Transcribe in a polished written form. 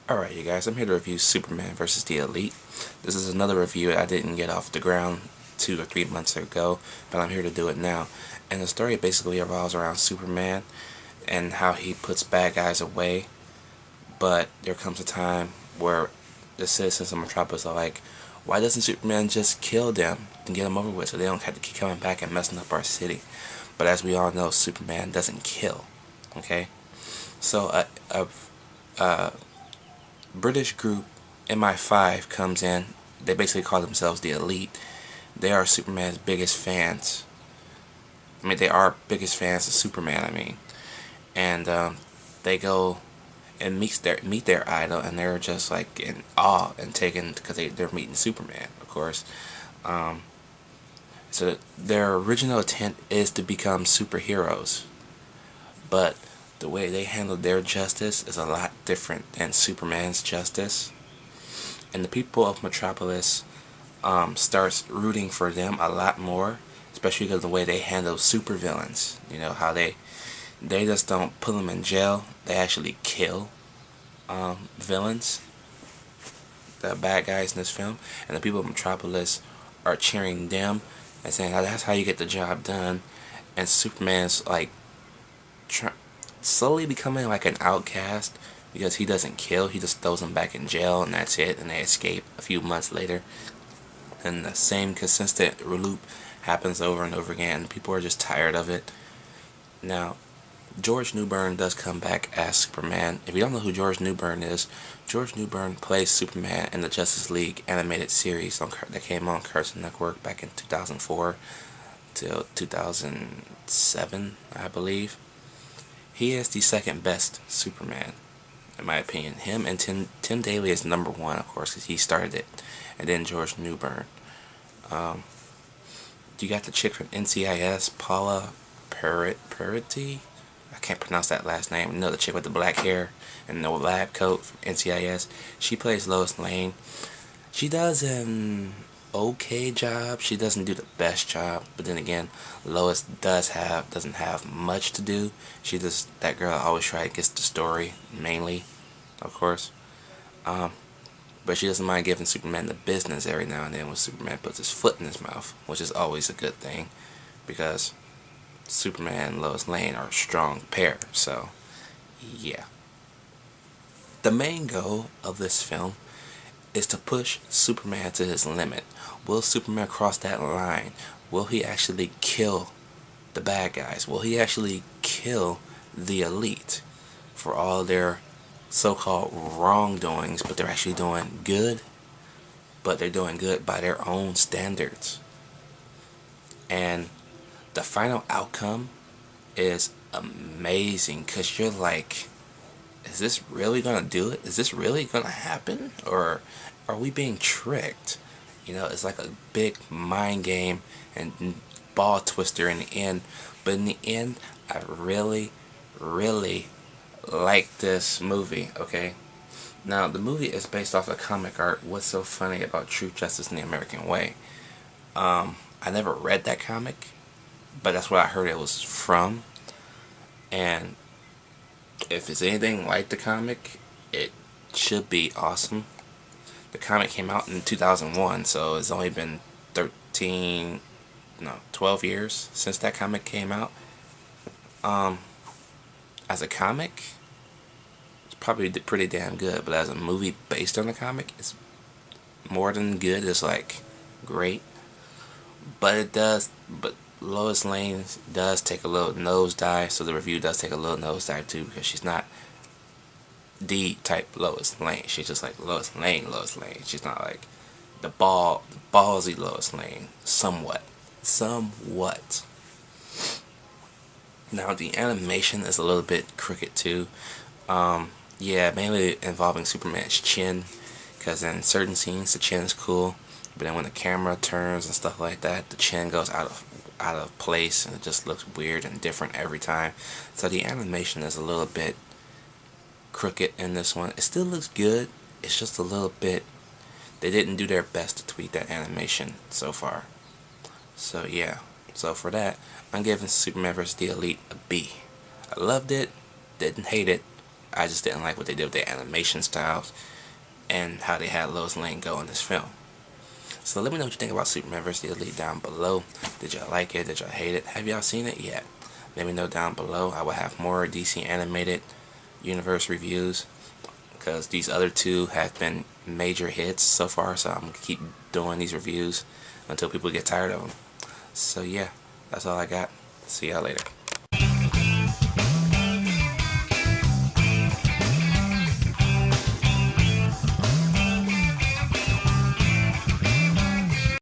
Alright you guys, I'm here to review Superman vs. the Elite. This is another review I didn't get off the ground 2 or 3 months ago, but I'm here to do it now. And the story basically revolves around Superman and how he puts bad guys away, but there comes a time where the citizens of Metropolis are like, why doesn't Superman just kill them and get them over with so they don't have to keep coming back and messing up our city? But as we all know, Superman doesn't kill, okay? So a British group MI5 comes in. They basically call themselves the Elite. They are Superman's biggest fans. I mean, they are biggest fans of Superman. And they go and meet their idol, and they're just like in awe and taken because they're meeting Superman, of course. Um, so their original intent is to become superheroes, but the way they handle their justice is a lot different than Superman's justice. And the people of Metropolis starts rooting for them a lot more, especially because of the way they handle supervillains. You know, how they just don't put them in jail, they actually kill villains, the bad guys in this film. And the people of Metropolis are cheering them and saying, oh, that's how you get the job done. And Superman's like slowly becoming like an outcast because he doesn't kill, he just throws them back in jail and that's it, and they escape a few months later. And the same consistent loop happens over and over again. People are just tired of it. Now, George Newbern does come back as Superman. If you don't know who George Newbern is, George Newbern plays Superman in the Justice League animated series that came on Cartoon Network back in 2004 till 2007, I believe. He is the second best Superman, in my opinion. Him and Tim Daly is number one, of course, because he started it. And then George Newbern. You got the chick from NCIS, Paula Parity? I can't pronounce that last name. You know, the chick with the black hair and the lab coat from NCIS. She plays Lois Lane. She does an okay job. She doesn't do the best job, but then again, Lois doesn't have much to do. That girl always tries to get the story mainly, of course. But she doesn't mind giving Superman the business every now and then when Superman puts his foot in his mouth, which is always a good thing because Superman and Lois Lane are a strong pair. So yeah, the main goal of this film is to push Superman to his limit. Will Superman cross that line? Will he actually kill the bad guys? Will he actually kill the Elite for all their so-called wrongdoings, but they're actually doing good, but they're doing good by their own standards? And the final outcome is amazing because you're like, is this really gonna do it? Is this really gonna happen? Or are we being tricked? You know, it's like a big mind game and ball twister in the end. But in the end, I really, really like this movie, okay? Now, the movie is based off of comic art, What's So Funny About True Justice in the American Way. I never read that comic, but that's what I heard it was from. And if it's anything like the comic, it should be awesome. The comic came out in 2001, so it's only been 12 years since that comic came out. As a comic, it's probably pretty damn good, but as a movie based on the comic, it's more than good. It's like great, but Lois Lane does take a little nosedive, so the review does take a little nosedive too, because she's not the type Lois Lane. She's just like Lois Lane. She's not like the ballsy Lois Lane. Somewhat. Now the animation is a little bit crooked too. Yeah, mainly involving Superman's chin, because in certain scenes the chin is cool, but then when the camera turns and stuff like that, the chin goes out of place and it just looks weird and different every time. So the animation is a little bit crooked in this one. It still looks good. It's just a little bit. They didn't do their best to tweak that animation so far. So yeah. So for that, I'm giving Superman vs. the Elite a B. I loved it. Didn't hate it. I just didn't like what they did with their animation styles and how they had Lois Lane go in this film. So let me know what you think about Superman vs. the Elite down below. Did y'all like it? Did y'all hate it? Have y'all seen it yet? Let me know down below. I will have more DC Animated Universe reviews because these other two have been major hits so far, so I'm going to keep doing these reviews until people get tired of them. So yeah, that's all I got. See y'all later.